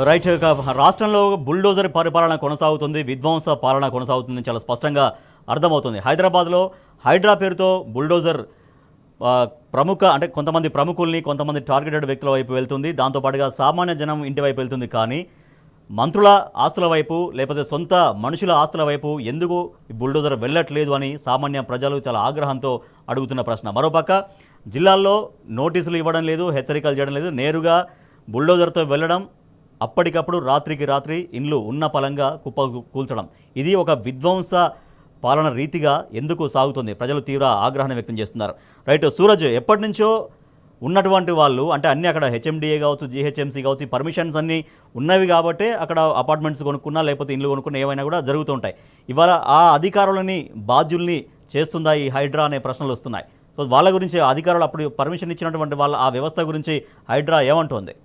Right. రాష్ట్రంలో bulldozer పరిపాలన కొనసాగుతుంది, విధ్వంస పాలన కొనసాగుతుంది, చాలా స్పష్టంగా అర్థమవుతుంది. హైదరాబాద్లో హైడ్రా పేరుతో బుల్డోజర్ అంటే కొంతమంది ప్రముఖుల్ని, కొంతమంది టార్గెటెడ్ వ్యక్తుల వైపు వెళ్తుంది. దాంతోపాటుగా సామాన్య జనం ఇంటి వైపు వెళ్తుంది. కానీ మంత్రుల ఆస్తుల వైపు లేకపోతే సొంత మనుషుల ఆస్తుల వైపు ఎందుకు బుల్డోజర్ వెళ్ళట్లేదు అని సామాన్య ప్రజలు చాలా ఆగ్రహంతో అడుగుతున్న ప్రశ్న. మరోపక్క జిల్లాల్లో నోటీసులు ఇవ్వడం లేదు, హెచ్చరికలు చేయడం లేదు, నేరుగా బుల్డోజర్తో వెళ్ళడం, అప్పటికప్పుడు రాత్రికి రాత్రి ఇండ్లు ఉన్న పలంగా కూల్చడం, ఇది ఒక విధ్వంస పాలన రీతిగా ఎందుకు సాగుతుంది? ప్రజలు తీవ్ర ఆగ్రహాన్ని వ్యక్తం చేస్తున్నారు. రైట్ సూరజ్, ఎప్పటి నుంచో ఉన్నటువంటి వాళ్ళు అంటే అన్నీ అక్కడ హెచ్ఎండిఏ కావచ్చు, జీహెచ్ఎంసీ కావచ్చు, పర్మిషన్స్ అన్నీ ఉన్నవి కాబట్టే అక్కడ అపార్ట్మెంట్స్ కొనుక్కున్నా లేకపోతే ఇండ్లు కొనుక్కున్నా ఏమైనా కూడా జరుగుతూ ఉంటాయి. ఇవాళ ఆ అధికారులని బాధ్యుల్ని చేస్తుందా ఈ హైడ్రా అనే ప్రశ్నలు వస్తున్నాయి. సో వాళ్ళ గురించి అధికారులు అప్పుడు పర్మిషన్ ఇచ్చినటువంటి వాళ్ళ ఆ వ్యవస్థ గురించి హైడ్రా ఏమంటుంది?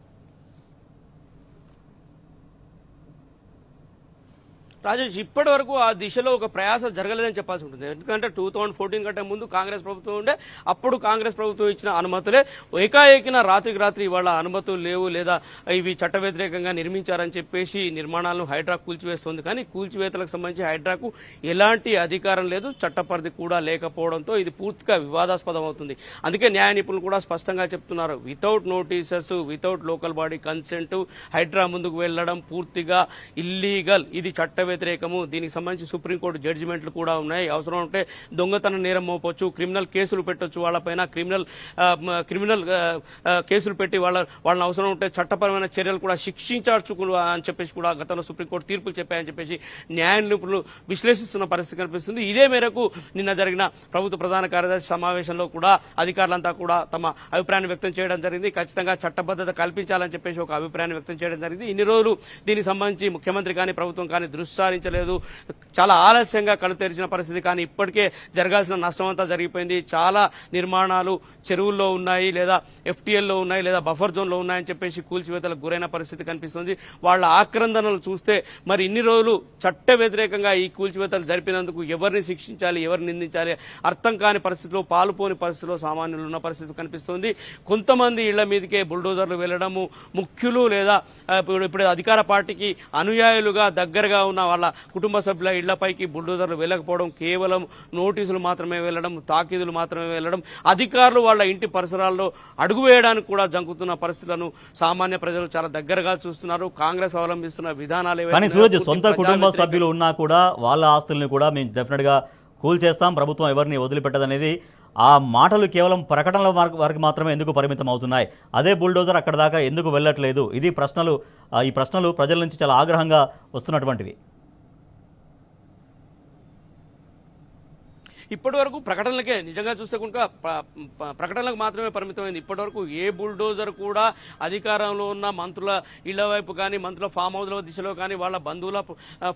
రాజేష్, ఇప్పటి వరకు ఆ దిశలో ఒక ప్రయాస జరగలేదని చెప్పాల్సి ఉంటుంది. ఎందుకంటే 2014 కంటే ముందు కాంగ్రెస్ ప్రభుత్వం ఉండే, అప్పుడు కాంగ్రెస్ ప్రభుత్వం ఇచ్చిన అనుమతులే ఏకాఏకిన రాత్రికి రాత్రి ఇవాళ అనుమతులు లేవు లేదా ఇవి చట్ట వ్యతిరేకంగా నిర్మించారని చెప్పేసి నిర్మాణాలను హైడ్రా కూల్చివేస్తుంది. కానీ కూల్చివేతలకు సంబంధించి హైడ్రాకు ఎలాంటి అధికారం లేదు, చట్టపరిధి కూడా లేకపోవడంతో ఇది పూర్తిగా వివాదాస్పదం అవుతుంది. అందుకే న్యాయ నిపుణులు కూడా స్పష్టంగా చెప్తున్నారు, without notices, without local body consent HYDRAA ముందుకు వెళ్లడం పూర్తిగా ఇల్లీగల్, ఇది చట్ట వ్యతిరేకము. దీనికి సంబంధించి సుప్రీంకోర్టు జడ్జిమెంట్లు కూడా ఉన్నాయి. అవసరం ఉంటే దొంగతన నేరం మోపొచ్చు, క్రిమినల్ కేసులు పెట్టొచ్చు, వాళ్ళపైన క్రిమినల్ కేసులు పెట్టి వాళ్ళని అవసరం ఉంటే చట్టపరమైన చర్యలు కూడా శిక్షించవచ్చు అని చెప్పేసి కూడా గతంలో సుప్రీంకోర్టు తీర్పులు చెప్పాయని చెప్పేసి న్యాయ నిపుణులు విశ్లేషిస్తున్న పరిస్థితి కనిపిస్తుంది. ఇదే మేరకు నిన్న జరిగిన ప్రభుత్వ ప్రధాన కార్యదర్శి సమావేశంలో కూడా అధికారులంతా కూడా తమ అభిప్రాయాన్ని వ్యక్తం చేయడం జరిగింది. ఖచ్చితంగా చట్టబద్ధత కల్పించాలని చెప్పేసి ఒక అభిప్రాయాన్ని వ్యక్తం చేయడం జరిగింది. ఇన్ని రోజులు దీనికి సంబంధించి ముఖ్యమంత్రి కానీ ప్రభుత్వం కానీ దృష్టి సారించలేదు, చాలా ఆలస్యంగా కళ్ళు తెరిచిన పరిస్థితి. కానీ ఇప్పటికే జరగాల్సిన నష్టం అంతా జరిగిపోయింది. చాలా నిర్మాణాలు చెరువుల్లో ఉన్నాయి, లేదా ఎఫ్టీఎల్లో ఉన్నాయి, లేదా బఫర్ జోన్లో ఉన్నాయని చెప్పేసి కూల్చివేతలకు గురైన పరిస్థితి కనిపిస్తుంది. వాళ్ళ ఆక్రందనలు చూస్తే మరి ఇన్ని రోజులు చట్ట వ్యతిరేకంగా ఈ కూల్చివేతలు జరిపినందుకు ఎవరిని శిక్షించాలి, ఎవరిని నిందించాలి అర్థం కాని పరిస్థితిలో, పాలుపోని పరిస్థితిలో సామాన్యులు ఉన్న పరిస్థితి కనిపిస్తుంది. కొంతమంది ఇళ్ల మీదకే బుల్డోజర్లు వెళ్లడము, ముఖ్యులు లేదా ఇప్పుడు అధికార పార్టీకి అనుయాయులుగా దగ్గరగా ఉన్న వాళ్ళ కుటుంబ సభ్యుల ఇళ్లపైకి బుల్డోజర్లు వెళ్ళకపోవడం, కేవలం నోటీసులు మాత్రమే వెళ్లడం, తాకీదులు మాత్రమే వెళ్లడం, అధికారులు వాళ్ళ ఇంటి పరిసరాల్లో అడుగు వేయడానికి కూడా జంకుతున్న పరిస్థితులను సామాన్య ప్రజలు చాలా దగ్గరగా చూస్తున్నారు. కాంగ్రెస్ అవలంబిస్తున్న విధానాలు సొంత కుటుంబ సభ్యులు ఉన్నా కూడా వాళ్ళ ఆస్తుల్ని కూడా మేము డెఫినెట్ గా కూల్ చేస్తాం, ప్రభుత్వం ఎవరిని వదిలిపెట్టదనేది ఆ మాటలు కేవలం ప్రకటనల వరకు మాత్రమే ఎందుకు పరిమితం అవుతున్నాయి? అదే బుల్డోజర్ అక్కడ దాకా ఎందుకు వెళ్ళట్లేదు? ఈ ప్రశ్నలు ప్రజల నుంచి చాలా ఆగ్రహంగా వస్తున్నటువంటివి. ఇప్పటి వరకు ప్రకటనలకే నిజంగా చూస్తే కనుక ప్రకటనలకు మాత్రమే పరిమితమైంది. ఇప్పటి వరకు ఏ బుల్డోజర్ కూడా అధికారంలో ఉన్న మంత్రుల ఇళ్ల వైపు కానీ, మంత్రుల ఫామ్ హౌస్ల దిశలో కానీ, వాళ్ళ బంధువుల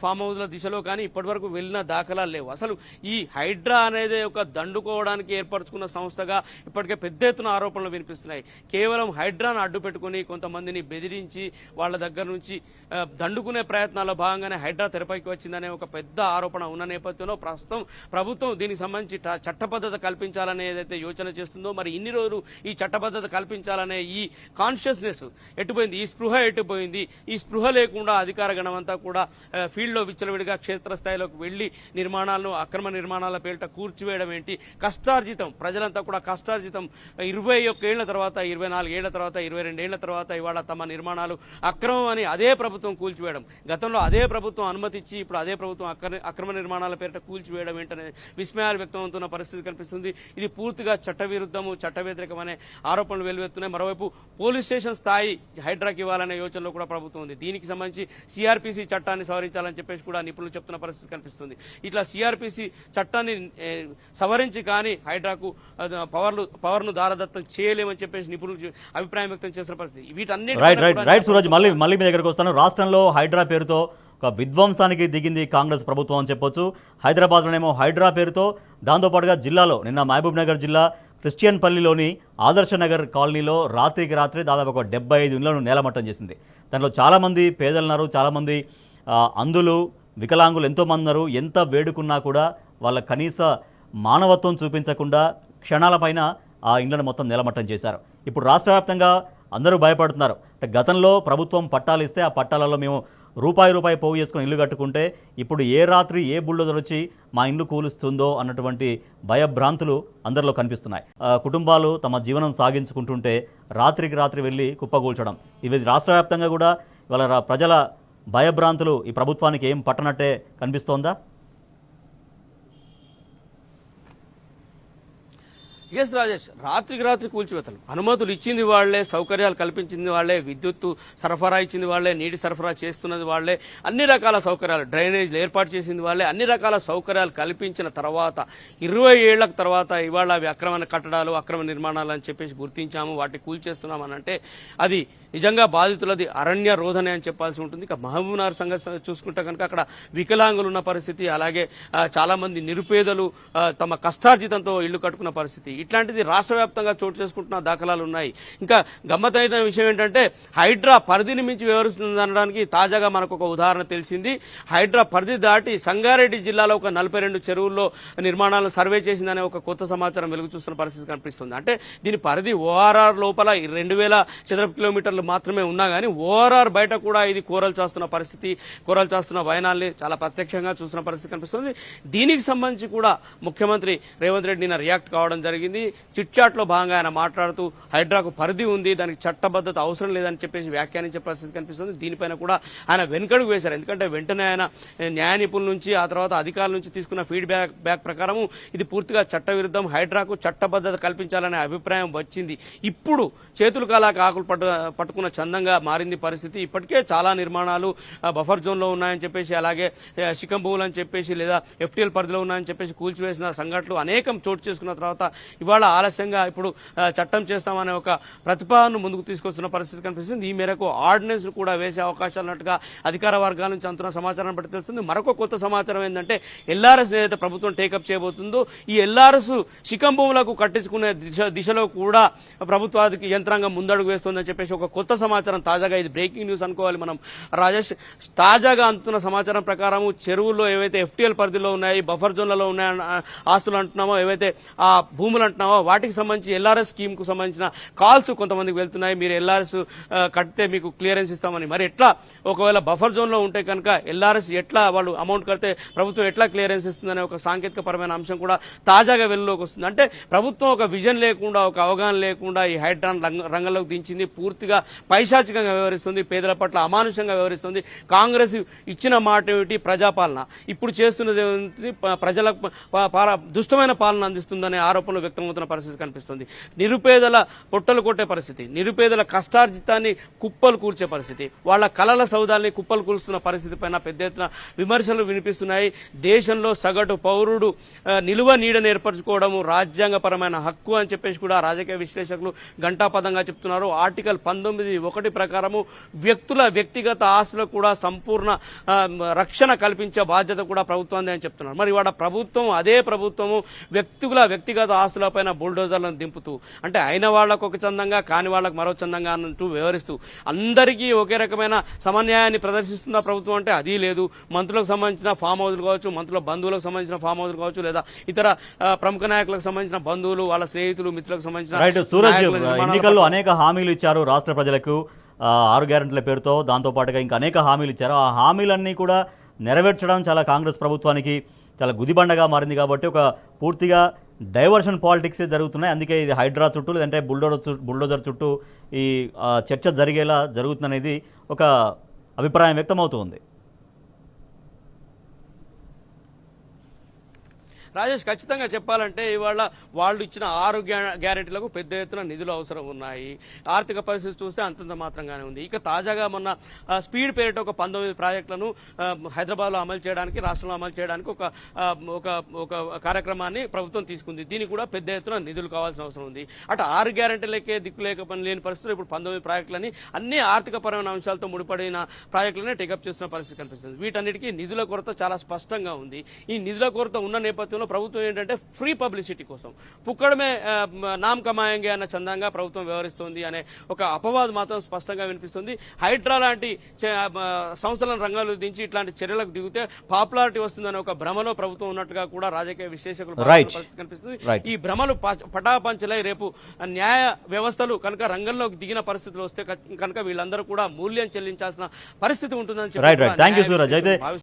ఫామ్ హౌస్ల దిశలో కానీ ఇప్పటి వరకు వెళ్ళిన దాఖలాలు లేవు. అసలు ఈ హైడ్రా అనేది ఒక దండుకోవడానికి ఏర్పరచుకున్న సంస్థగా ఇప్పటికే పెద్ద ఎత్తున ఆరోపణలు వినిపిస్తున్నాయి. కేవలం హైడ్రాను అడ్డు పెట్టుకుని కొంతమందిని బెదిరించి వాళ్ళ దగ్గర నుంచి దండుకునే ప్రయత్నాల్లో భాగంగానే హైడ్రా తెరపైకి వచ్చిందనే ఒక పెద్ద ఆరోపణ ఉన్న నేపథ్యంలో ప్రస్తుతం ప్రభుత్వం దీనికి సంబంధించి చట్టబద్ధత కల్పించాలనే ఏదైతే యోచన చేస్తుందో, మరి ఇన్ని రోజులు ఈ చట్టబద్ధత కల్పించాలనే ఈ కాన్షియస్నెస్ ఎట్టుపోయింది, ఈ స్పృహ ఎట్టుపోయింది. ఈ స్పృహ లేకుండా అధికార గణమంతా కూడా ఫీల్డ్లో విచ్చలవిడిగా క్షేత్రస్థాయిలోకి వెళ్లి నిర్మాణాలను, అక్రమ నిర్మాణాల పేరిట కూర్చివేయడం ఏంటి? కష్టార్జితం, ప్రజలంతా కూడా కష్టార్జితం 21 ఏళ్ల తర్వాత, 24 ఏళ్ల తర్వాత, 22 ఏళ్ల తర్వాత ఇవాళ తమ నిర్మాణాలు అక్రమం అని అదే ప్రభుత్వం కూల్చివేయడం, గతంలో అదే ప్రభుత్వం అనుమతిచ్చి ఇప్పుడు అదే ప్రభుత్వం అక్రమ నిర్మాణాల పేరిట కూల్చివేయడం ఏంటనే విస్మయాలు వ్యక్తమవుతున్న పరిస్థితి కనిపిస్తుంది. ఇది పూర్తిగా చట్ట విరుద్ధము, చట్ట వ్యతిరేకం అనే ఆరోపణలు వెలువెత్తున్నాయి. మరోవైపు పోలీస్ స్టేషన్ స్థాయి హైడ్రాకి ఇవ్వాలనే యోచనలో కూడా ప్రభుత్వం ఉంది. దీనికి సంబంధించి సిఆర్పిసి చట్టాన్ని సవరించాలని చెప్పేసి కూడా నిపుణులు చెప్తున్న పరిస్థితి కనిపిస్తుంది. ఇట్లా సిఆర్పిసి చట్టాన్ని సవరించి కానీ హైడ్రాకు పవర్ను దారదత్తం చేయలేమని చెప్పేసి నిపుణులు అభిప్రాయం వ్యక్తం చేసిన పరిస్థితి. వీటన్నిటి మళ్ళీ మీ దగ్గరకు వస్తాను. రాష్ట్రంలో హైడ్రా పేరుతో ఒక విధ్వంసానికి దిగింది కాంగ్రెస్ ప్రభుత్వం అని చెప్పొచ్చు. హైదరాబాద్లోనేమో హైడ్రా పేరుతో, దాంతోపాటుగా జిల్లాలో నిన్న మహబూబ్ నగర్ జిల్లా క్రిస్టియన్ పల్లిలోని ఆదర్శ నగర్ కాలనీలో రాత్రికి రాత్రి దాదాపు ఒక 75 ఇళ్లను నేలమట్టం చేసింది. దాంట్లో చాలామంది పేదలున్నారు, చాలామంది అంధులు, వికలాంగులు ఎంతోమంది ఉన్నారు. ఎంత వేడుకున్నా కూడా వాళ్ళ కనీస మానవత్వం చూపించకుండా క్షణాలపైన ఆ ఇండ్లను మొత్తం నేలమట్టం చేశారు. ఇప్పుడు రాష్ట్ర వ్యాప్తంగా అందరూ భయపడుతున్నారు. అంటే గతంలో ప్రభుత్వం పట్టాలు ఇస్తే ఆ పట్టాలలో మేము రూపాయి పోగు చేసుకుని ఇల్లు కట్టుకుంటే ఇప్పుడు ఏ రాత్రి ఏ బుల్డోజర్ వచ్చి మా ఇల్లు కూలుస్తుందో అన్నటువంటి భయభ్రాంతులు అందరిలో కనిపిస్తున్నాయి. కుటుంబాలు తమ జీవనం సాగించుకుంటుంటే రాత్రికి రాత్రి వెళ్ళి కుప్పకూల్చడం, ఇవి రాష్ట్ర వ్యాప్తంగా కూడా ఇవాళ ప్రజల భయభ్రాంతులు ఈ ప్రభుత్వానికి ఏం పట్టనట్టే కనిపిస్తోందా? ఎస్ రాజేష్, రాత్రికి రాత్రి కూల్చివేతలు, అనుమతులు ఇచ్చింది వాళ్లే, సౌకర్యాలు కల్పించింది వాళ్లే, విద్యుత్తు సరఫరా ఇచ్చింది వాళ్లే, నీటి సరఫరా చేస్తున్నది వాళ్లే, అన్ని రకాల సౌకర్యాలు, డ్రైనేజీలు ఏర్పాటు చేసింది వాళ్లే, అన్ని రకాల సౌకర్యాలు కల్పించిన తర్వాత 20 ఏళ్ల తర్వాత ఇవాళ అవి అక్రమ కట్టడాలు, అక్రమ నిర్మాణాలు అని చెప్పేసి గుర్తించాము, వాటిని కూల్చేస్తున్నామని అంటే అది నిజంగా బాధితులది అరణ్య రోధనే అని చెప్పాల్సి ఉంటుంది. ఇక మహబూబ్నగర్ సంగతి చూసుకుంటే కనుక అక్కడ వికలాంగులు ఉన్న పరిస్థితి, అలాగే చాలా మంది నిరుపేదలు తమ కష్టార్జితంతో ఇళ్లు కట్టుకున్న పరిస్థితి, ఇట్లాంటిది రాష్ట్ర వ్యాప్తంగా చోటు చేసుకుంటున్న దాఖలాలు ఉన్నాయి. ఇంకా గమ్మత్తైన విషయం ఏంటంటే హైడ్రా పరిధిని మించి వ్యవహరిస్తుంది అనడానికి తాజాగా మనకు ఒక ఉదాహరణ తెలిసింది. హైడ్రా పరిధి దాటి సంగారెడ్డి జిల్లాలో ఒక 42 చెరువుల్లో నిర్మాణాలను సర్వే చేసిందనే ఒక కొత్త సమాచారం వెలుగు చూస్తున్న పరిస్థితి కనిపిస్తుంది. అంటే దీని పరిధి ఓఆర్ఆర్ లోపల 2000 చదరపు కిలోమీటర్లు మాత్రమే ఉన్నా కానీ ఓఆర్ఆర్ బయట కూడా ఇది కూరలు చేస్తున్న పరిస్థితి, కూరలు చేస్తున్న వైనాల్ని చాలా ప్రత్యక్షంగా చూస్తున్న పరిస్థితి కనిపిస్తుంది. దీనికి సంబంధించి కూడా ముఖ్యమంత్రి రేవంత్ రెడ్డి నిన్న రియాక్ట్ కావడం జరిగింది. చిట్ చాట్ లో భాగంగా ఆయన మాట్లాడుతూ హైడ్రాకు పరిధి ఉంది, దానికి చట్టబద్ధత అవసరం లేదని చెప్పేసి వ్యాఖ్యానించే పరిస్థితి కనిపిస్తుంది. దీనిపైన కూడా ఆయన వెనుకడుగు వేశారు. ఎందుకంటే వెంటనే ఆయన న్యాయ నిపుణుల నుంచి, ఆ తర్వాత అధికారుల నుంచి తీసుకున్న ఫీడ్బ్యాక్ ప్రకారం ఇది పూర్తిగా చట్టవిరుద్ధం, హైడ్రాకు చట్టబద్ధత కల్పించాలనే అభిప్రాయం వచ్చింది. ఇప్పుడు చేతులు కాలాక ఆకులు పట్టుకున్న చందంగా మారింది పరిస్థితి. ఇప్పటికే చాలా నిర్మాణాలు బఫర్ జోన్ లో ఉన్నాయని చెప్పేసి, అలాగే శిఖం భూములు అని చెప్పేసి లేదా ఎఫ్టీఎల్ పరిధిలో ఉన్నాయని చెప్పేసి కూల్చివేసిన సంఘటనలు అనేకం చోటు చేసుకున్న తర్వాత ఇవాళ ఆలస్యంగా ఇప్పుడు చట్టం చేస్తామనే ఒక ప్రతిపాదనను ముందుకు తీసుకొస్తున్న పరిస్థితి కనిపిస్తుంది. ఈ మేరకు ఆర్డినెన్స్ కూడా వేసే అవకాశాలు ఉన్నట్టుగా అధికార వర్గాల నుంచి అందుతున్న సమాచారం బట్టి తెలుస్తుంది. మరొక కొత్త సమాచారం ఏంటంటే ఎల్ఆర్ఎస్ ఏదైతే ప్రభుత్వం టేకప్ చేయబోతుందో ఈ ఎల్ఆర్ఎస్ శిఖం భూములకు కట్టించుకునే దిశలో కూడా ప్రభుత్వానికి యంత్రాంగం ముందడుగు వేస్తుందని చెప్పేసి ఒక కొత్త సమాచారం తాజాగా, ఇది బ్రేకింగ్ న్యూస్ అనుకోవాలి మనం రాజేష్, తాజాగా అందుతున్న సమాచారం ప్రకారం చెరువుల్లో ఏవైతే ఎఫ్టీఎల్ పరిధిలో ఉన్నాయి, బఫర్ జోన్లలో ఉన్నాయి ఆస్తులు అంటున్నామో, ఏవైతే ఆ భూములు అంటున్నామో వాటికి సంబంధించి ఎల్ఆర్ఎస్ స్కీమ్ కు సంబంధించిన కాల్స్ కొంతమందికి వెళ్తున్నాయి. మీరు ఎల్ఆర్ఎస్ కడితే మీకు క్లియరెన్స్ ఇస్తామని. మరి ఎట్లా ఒకవేళ బఫర్ జోన్ లో ఉంటే కనుక ఎల్ఆర్ఎస్ ఎట్లా వాళ్ళు అమౌంట్ కడితే ప్రభుత్వం ఎట్లా క్లియరెన్స్ ఇస్తుందనే ఒక సాంకేతిక పరమైన అంశం కూడా తాజాగా వెలుగులోకి వస్తుంది. అంటే ప్రభుత్వం ఒక విజన్ లేకుండా, ఒక అవగాహన లేకుండా ఈ హైడ్రాన్ రంగంలోకి దించింది. పూర్తిగా పైశాచికంగా వ్యవహరిస్తుంది, పేదల పట్ల అమానుషంగా వ్యవహరిస్తుంది. కాంగ్రెస్ ఇచ్చిన మాట ఏమిటి? ప్రజాపాలన. ఇప్పుడు చేస్తున్నది ప్రజల దుష్టమైన పాలన అందిస్తుందనే ఆరోపణలు వ్యక్తమవుతున్న పరిస్థితి కనిపిస్తుంది. నిరుపేదల పొట్టలు కొట్టే పరిస్థితి, నిరుపేదల కష్టార్జితాన్ని కుప్పలు కూర్చే పరిస్థితి, వాళ్ళ కలల సౌదాల్ని కుప్పలు కూల్చున్న పరిస్థితి పైన పెద్ద ఎత్తున విమర్శలు వినిపిస్తున్నాయి. దేశంలో సగటు పౌరుడు నిలువ నీడను ఏర్పరచుకోవడం రాజ్యాంగపరమైన హక్కు అని చెప్పేసి కూడా రాజకీయ విశ్లేషకులు ఘంటాపదంగా చెప్తున్నారు. ఆర్టికల్ 19(1) ప్రకారము వ్యక్తుల వ్యక్తిగత ఆస్తులకు కూడా సంపూర్ణ రక్షణ కల్పించే బాధ్యత కూడా ప్రభుత్వాన్ని అని చెప్తున్నారు. మరి వాడ ప్రభుత్వం, అదే ప్రభుత్వము వ్యక్తిగత ఆస్తులపైన బుల్డోజర్లను దింపుతూ, అంటే అయిన వాళ్లకు ఒక చందంగా, కాని వాళ్లకు మరో చందంగా అంటూ వ్యవహరిస్తూ అందరికీ ఒకే రకమైన సమన్యాయాన్ని ప్రదర్శిస్తుందా ప్రభుత్వం అంటే అది లేదు. మంత్రులకు సంబంధించిన ఫామ్ హౌస్లు కావచ్చు, మంత్రుల బంధువులకు సంబంధించిన ఫామ్ హౌస్లు కావచ్చు, లేదా ఇతర ప్రముఖ నాయకులకు సంబంధించిన బంధువులు, వాళ్ళ స్నేహితులు, మిత్రులకు సంబంధించిన సూరజ్, ఎన్నికల్లో అనేక హామీలు ఇచ్చారు రాష్ట్ర ప్రజలకు, 6 గ్యారెంటీల పేరుతో. దాంతోపాటుగా ఇంకా అనేక హామీలు ఇచ్చారు. ఆ హామీలన్నీ కూడా నెరవేర్చడం చాలా కాంగ్రెస్ ప్రభుత్వానికి చాలా గుదిబండగా మారింది. కాబట్టి ఒక పూర్తిగా డైవర్షన్ పాలిటిక్స్ జరుగుతున్నాయి. అందుకే ఇది హైడ్రా చుట్టూ లేదంటే బుల్డోజర్ చుట్టూ ఈ చర్చ జరిగేలా జరుగుతుందనేది ఒక అభిప్రాయం వ్యక్తమవుతుంది. రాజేష్, ఖచ్చితంగా చెప్పాలంటే ఇవాళ వాళ్ళు ఇచ్చిన 6 గ్యారెంటీలకు పెద్ద ఎత్తున నిధులు అవసరం ఉన్నాయి. ఆర్థిక పరిస్థితి చూస్తే అంతంత మాత్రంగానే ఉంది. ఇక తాజాగా మొన్న స్పీడ్ పేరిట ఒక 19 ప్రాజెక్టులను హైదరాబాద్లో అమలు చేయడానికి, రాష్ట్రంలో అమలు చేయడానికి ఒక కార్యక్రమాన్ని ప్రభుత్వం తీసుకుంది. దీనికి కూడా పెద్ద ఎత్తున నిధులు కావాల్సిన అవసరం ఉంది. అటు 6 గ్యారెంటీలకే దిక్కు లేని పరిస్థితులు ఇప్పుడు 19 ప్రాజెక్టులని అన్ని ఆర్థిక పరమైన అంశాలతో ముడిపడిన ప్రాజెక్టులనే టేకప్ చేస్తున్న పరిస్థితి కనిపిస్తుంది. వీటన్నిటికీ నిధుల కొరత చాలా స్పష్టంగా ఉంది. ఈ నిధుల కొరత ఉన్న నేపథ్యంలో నేపథ్యంలో ప్రభుత్వం ఏంటంటే ఫ్రీ పబ్లిసిటీ కోసం పుక్కడమే నామ్ కమాయంగే అన్న చందంగా ప్రభుత్వం వ్యవహరిస్తోంది అనే ఒక అపవాదు మాత్రం స్పష్టంగా వినిపిస్తుంది. హైడ్రా లాంటి సంస్థలను రంగాలు దించి ఇట్లాంటి చర్యలకు దిగితే పాపులారిటీ వస్తుందనే ఒక భ్రమలో ప్రభుత్వం ఉన్నట్టుగా కూడా రాజకీయ విశ్లేషకులు భావిస్తున్న పరిస్థితి కనిపిస్తుంది. ఈ భ్రమలు పటాపంచలై రేపు న్యాయ వ్యవస్థలు కనుక రంగంలోకి దిగిన పరిస్థితులు వస్తే కనుక వీళ్ళందరూ కూడా మూల్యం చెల్లించాల్సిన పరిస్థితి ఉంటుందని right right thank you Suraj. అయితే